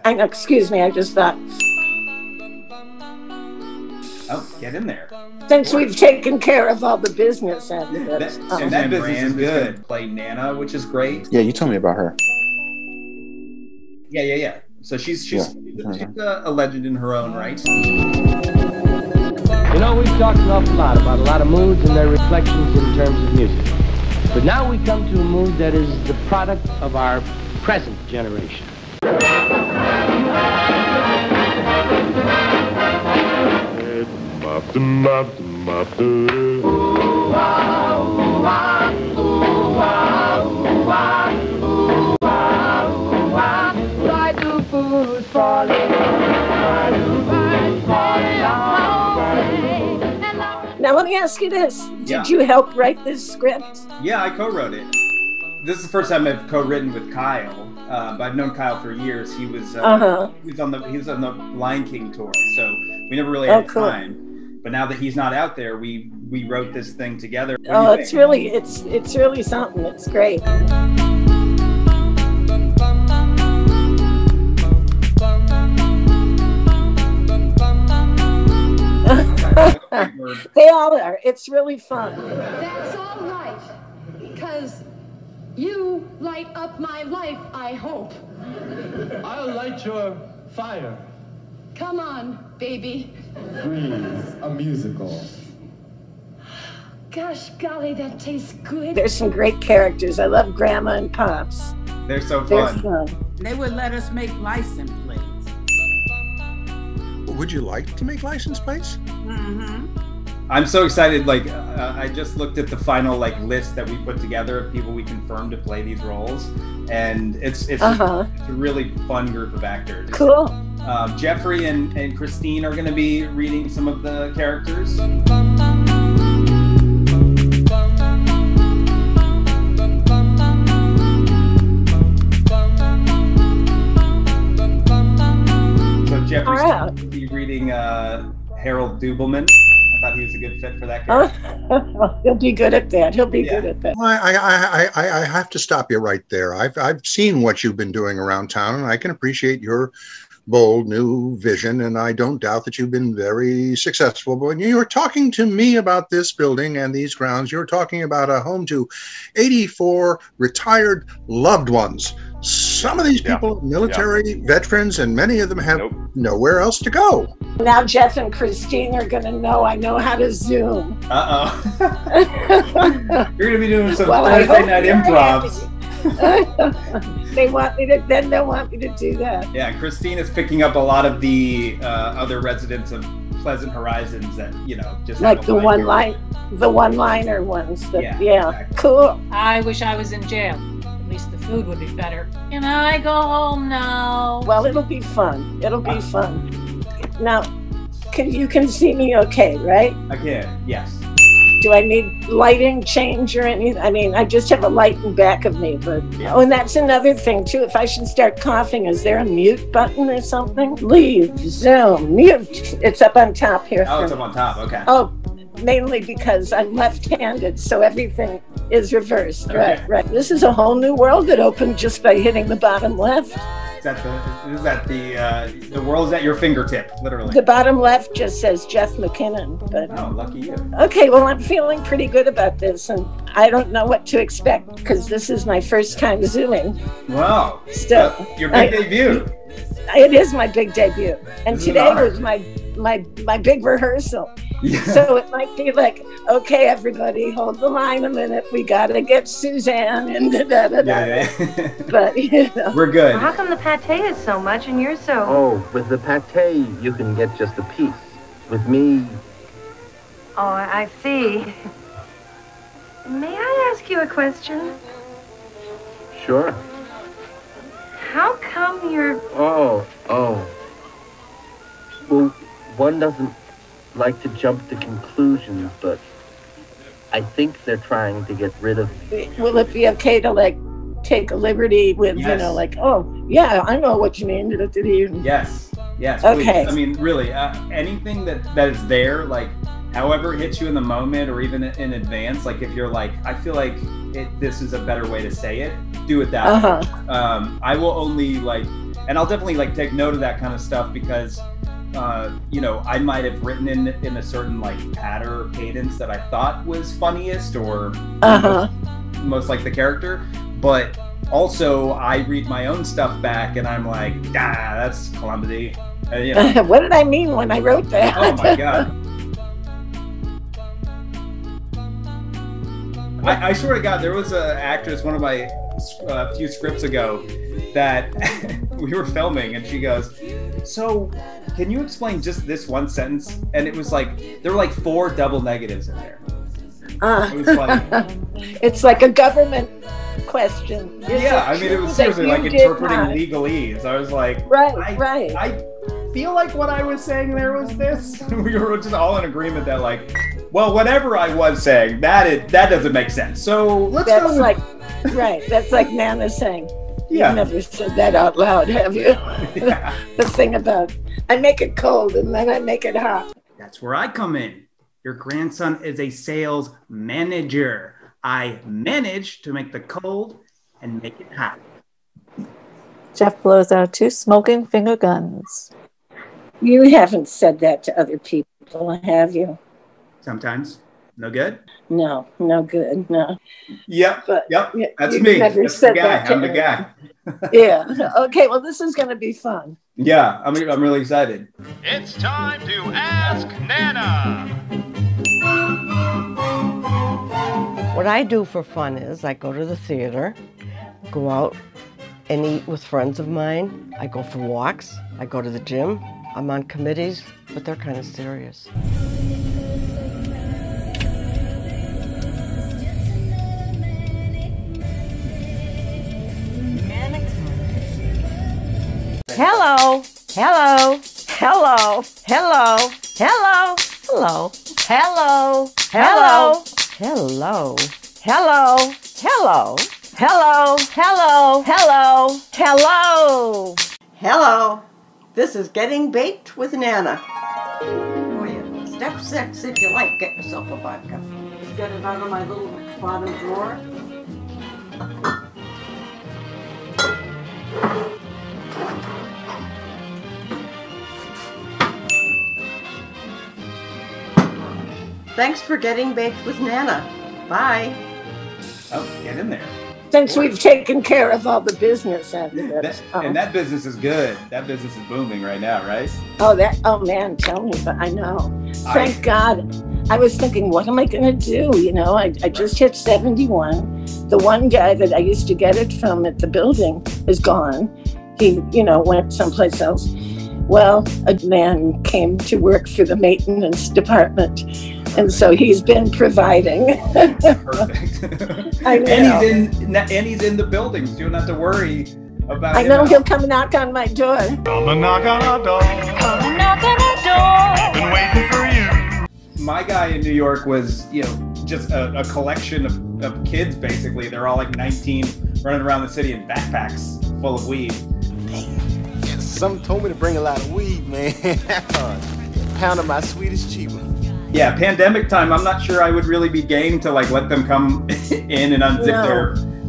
I know, excuse me, I just thought. Oh, get in there. Since we've taken care of all the business end of it. And that business is good. Play Nana, which is great. Yeah, you told me about her. Yeah. So she's a legend in her own right. You know, we've talked an awful lot about a lot of moods and their reflections in terms of music. But now we come to a mood that is the product of our present generation. Now let me ask you this. Did you help write this script? Yeah, I co-wrote it. This is the first time I've co-written with Kyle. But I've known Kyle for years. He was he was on the Lion King tour, so we never really had time. But now that he's not out there, we wrote this thing together. It's really something. It's great. They all are. It's really fun. That's all right, because you light up my life, I hope. I'll light your fire. Come on, baby. Freeze, a musical. Gosh golly, that tastes good. There's some great characters. I love Grandma and Pops. They're so fun. They're fun. They would let us make license plates. Would you like to make license plates? Mm-hmm. I'm so excited. Like, I just looked at the final list that we put together of people we confirmed to play these roles, and it's a really fun group of actors. Cool. Jeffrey and Christine are going to be reading some of the characters. So Jeffrey's going to be reading Harold Dubelman. I thought he was a good fit for that character. He'll be good at that. He'll be good at that. Well, I have to stop you right there. I've seen what you've been doing around town, and I can appreciate your bold new vision, and I don't doubt that you've been very successful. But when you were talking to me about this building and these grounds, you're talking about a home to 84 retired loved ones. Some of these people are military veterans, and many of them have nowhere else to go. Now Jeff and Christine are going to know I know how to Zoom. You're going to be doing some Thursday night improvs. They want me to. Then they'll want me to do that. Yeah, Christine is picking up a lot of the other residents of Pleasant Horizons that just like the one-liner ones. That, exactly. Cool. I wish I was in jail. At least the food would be better. Can I go home now? Well, it'll be fun. It'll be fun. Now, you can see me okay, right? I can. Yes. Do I need lighting change or anything? I mean, I just have a light in back of me, but oh, and that's another thing too. If I should start coughing, is there a mute button or something? Leave, Zoom, mute. It's up on top here. Oh, it's up on top. Okay. Oh, mainly because I'm left-handed, so everything is reversed. Okay. Right. This is a whole new world that opened just by hitting the bottom left. The world's at your fingertip, literally. The bottom left just says Jeff McKinnon. But oh, lucky you. Okay, well, I'm feeling pretty good about this, and I don't know what to expect because this is my first time Zooming. Wow. So your big debut. It is my big debut, and today was my big rehearsal. Yeah. So it might be like, okay, everybody, hold the line a minute. We got to get Suzanne and Yeah. But, we're good. Well, how come the pate is so much and you're so... Oh, with the pate, you can get just a piece. With me... Oh, I see. May I ask you a question? Sure. How come you're... Oh. Well, one doesn't like to jump to conclusions, but I think they're trying to get rid of me. Will it be okay to take a liberty with, oh, yeah, I know what you mean. Yes. Okay. Please. I mean, really, anything that is there, however it hits you in the moment or even in advance, if you're I feel like this is a better way to say it, do it that way. I will only And I'll definitely like take note of that kind of stuff because, you know, I might have written in a certain like pattern or cadence that I thought was funniest or most like the character. But also I read my own stuff back and I'm like, that's clumsy. You know. What did I mean when I wrote that? Oh my God. I swear to God, there was an actress, one of my few scripts ago, that we were filming, and she goes, "So, can you explain just this one sentence?" And it was like there were like 4 double negatives in there. It was like, it's like a government question. Yeah, I mean, it was seriously like interpreting legalese. I was like, right. I feel like what I was saying there was this. We were just all in agreement that like, well, whatever I was saying, that doesn't make sense. So let's go. Like, right. That's like Nana saying. Yeah. You've never said that out loud, have you? Yeah. The thing about, I make it cold and then I make it hot. That's where I come in. Your grandson is a sales manager. I manage to make the cold and make it hot. Jeff blows out 2 smoking finger guns. You haven't said that to other people, have you? Sometimes. No good? No good, no. Yep, but that's me. Never That's said the guy. that I'm the guy. Yeah. Okay, well, this is going to be fun. Yeah, I'm really excited. It's time to Ask Nana. What I do for fun is I go to the theater, go out and eat with friends of mine. I go for walks. I go to the gym. I'm on committees, but they're kind of serious. Hello, hello, hello, hello, hello, hello, hello, hello, hello, hello, hello, hello, hello, hello, hello, hello. This is Getting Baked with Nana. Oh yeah. Step 6, if you like, get yourself a vodka. Just get it out of my little bottom drawer. Thanks for Getting Baked with Nana. Bye. Oh, get in there. Since we've taken care of all the business after this. And that business is good. That business is booming right now, right? Oh man, tell me, but I know. Thank God. I was thinking, what am I going to do? You know, I just hit 71. The one guy that I used to get it from at the building is gone. He, went someplace else. Well, a man came to work for the maintenance department. And so he's been providing. Perfect. I know. And he's in the building, so you don't have to worry about I know he'll come knock on my door. Come and knock on our door. Come and knock on our door. Been waiting for you. My guy in New York was, just a collection of kids, basically. They're all like 19, running around the city in backpacks full of weed. Damn. Yeah, something told me to bring a lot of weed, man. A pound of my sweet is cheaper. Yeah, pandemic time, I'm not sure I would really be game to like let them come in and unzip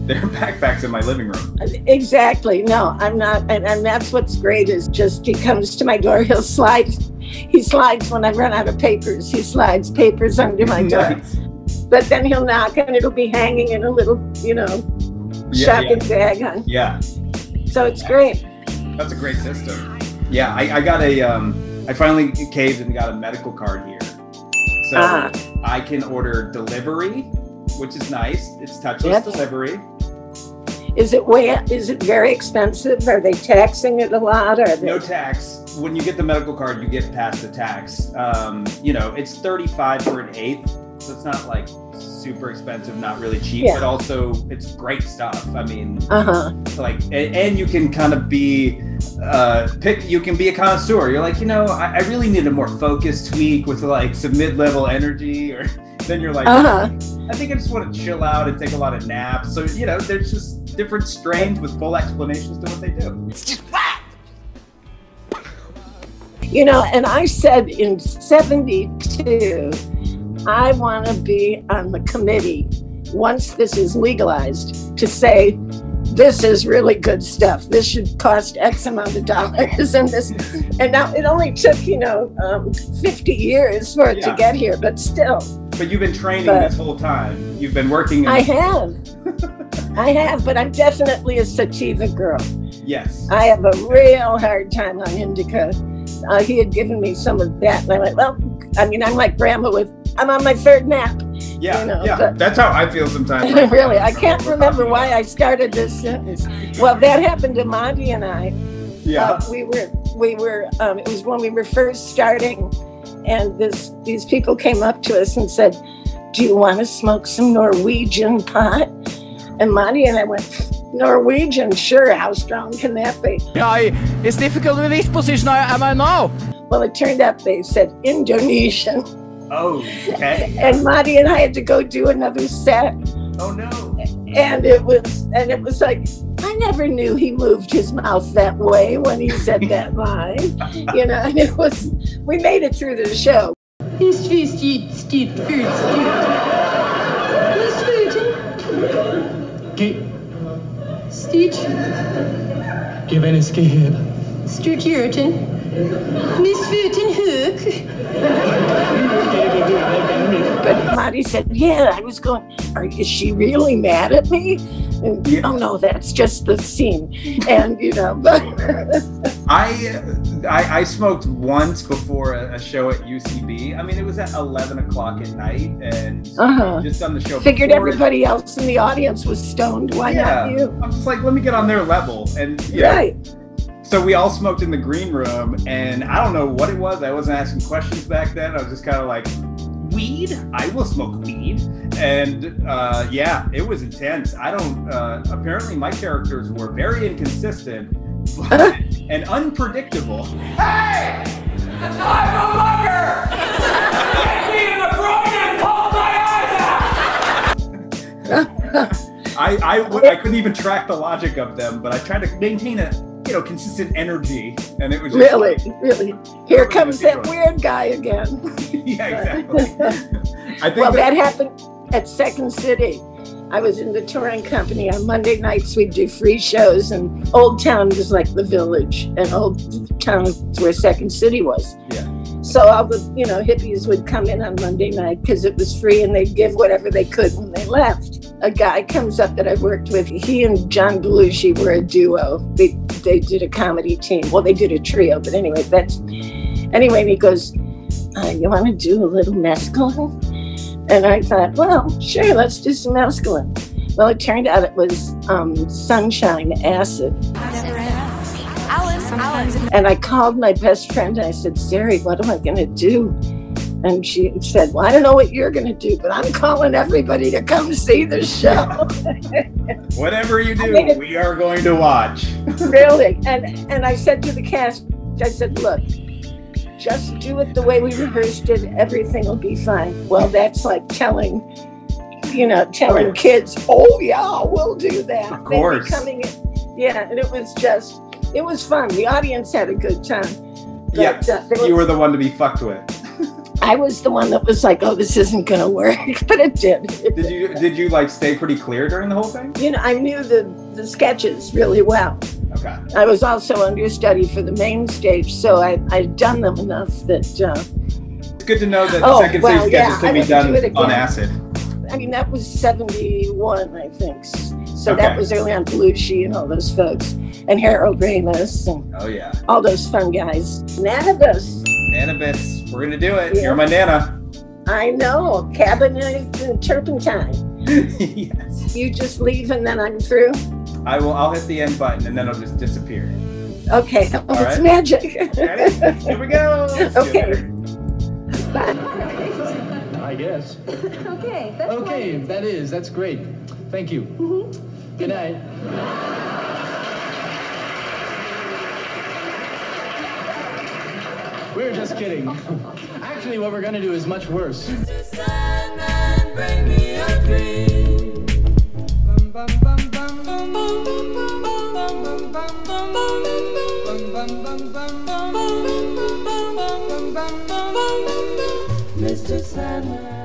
their backpacks in my living room. Exactly. No, I'm not. And that's what's great is just he comes to my door, he slides when I run out of papers. He slides papers under my door. Nice. But then he'll knock and it'll be hanging in a little, shopping bag. Yeah. So it's great. That's a great system. Yeah, I got I finally caved and got a medical card here. So I can order delivery, which is nice. It's touchless delivery. Is it very expensive? Are they taxing it a lot? No tax. When you get the medical card, you get past the tax. It's $35 for an eighth, so it's not like super expensive, not really cheap, but also it's great stuff. I mean, and you can kind of be you can be a connoisseur. You're like, I really need a more focused tweak with like some mid-level energy, or then you're like, I think I just want to chill out and take a lot of naps. So, there's just different strains with full explanations to what they do. It's just whack! And I said in 72, I want to be on the committee once this is legalized to say this is really good stuff. This should cost X amount of dollars. And now it only took, 50 years for it to get here, but still. But you've been training this whole time. You've been working. I have, but I'm definitely a sativa girl. Yes. I have a real hard time on indica. He had given me some of that, and I went, well, I'm like grandma I'm on my third nap. Yeah, that's how I feel sometimes. Really, I can't remember why I started this sentence. Well, that happened to Monty and I. Yeah. We were. It was when we were first starting, and these people came up to us and said, "Do you want to smoke some Norwegian pot?" And Monty and I went, "Norwegian, sure. How strong can that be?" Yeah, it's difficult with which position am I now? Well, it turned out they said Indonesian. Oh, okay. And Monty and I had to go do another set. Oh no. And it was like, I never knew he moved his mouth that way when he said that line. And we made it through the show. Give en escape. But Monty said, yeah, I was going, is she really mad at me? And, oh no, that's just the scene. And, but I smoked once before a show at UCB. I mean, it was at 11 o'clock at night, and just on the show. Figured everybody else in the audience was stoned. Why not you? I'm just like, let me get on their level. And right. So we all smoked in the green room, and I don't know what it was. I wasn't asking questions back then. I was just kind of like, weed? I will smoke weed. And it was intense. I don't, apparently my characters were very inconsistent and unpredictable. Hey! It's time no longer! Get me in the groin and pull my eyes out! I couldn't even track the logic of them, but I tried to maintain a consistent energy, and it was just really. Here comes that weird guy again. Yeah, exactly. I think that happened at Second City. I was in the touring company. On Monday nights, we'd do free shows, and Old Town was like the Village, and Old Town was where Second City was. Yeah. So all the hippies would come in on Monday night because it was free, and they'd give whatever they could when they left. A guy comes up that I worked with. He and John Belushi were a duo. They did a comedy team. Well, they did a trio, but anyway, and he goes, "You want to do a little mescaline?" And I thought, well, sure, let's do some mescaline. Well, it turned out it was sunshine acid. And I called my best friend and I said, Sari, what am I going to do? And she said, well, I don't know what you're going to do, but I'm calling everybody to come see the show. Whatever you do, we are going to watch. Really? And I said to the cast, I said, look, just do it the way we rehearsed it. Everything will be fine. Well, that's like telling kids, oh yeah, we'll do that. Of course. And it was fun. The audience had a good time. But, you were the one to be fucked with. I was the one that was like, oh, this isn't going to work, but it did. Did you like stay pretty clear during the whole thing? I knew the sketches really well. Okay. I was also understudy for the main stage, so I'd done them enough that. It's good to know that second stage sketches can be done on acid. I mean, that was 71, I think. So that was early on Belushi and all those folks, and Harold Ramis, and all those fun guys. Nanabis, we're gonna do it. Yeah. You're my Nana. I know, cabinet and turpentine. Yes. You just leave and then I'm through. I'll hit the end button and then it'll just disappear. Okay, it's magic. Ready? Here we go. Okay. Bye. I guess. Okay. That's great. Thank you. Mm-hmm. Good night. We're just kidding. Actually, what we're gonna do is much worse. Suzanne Rand, bring me a dream. Mr. Sandman.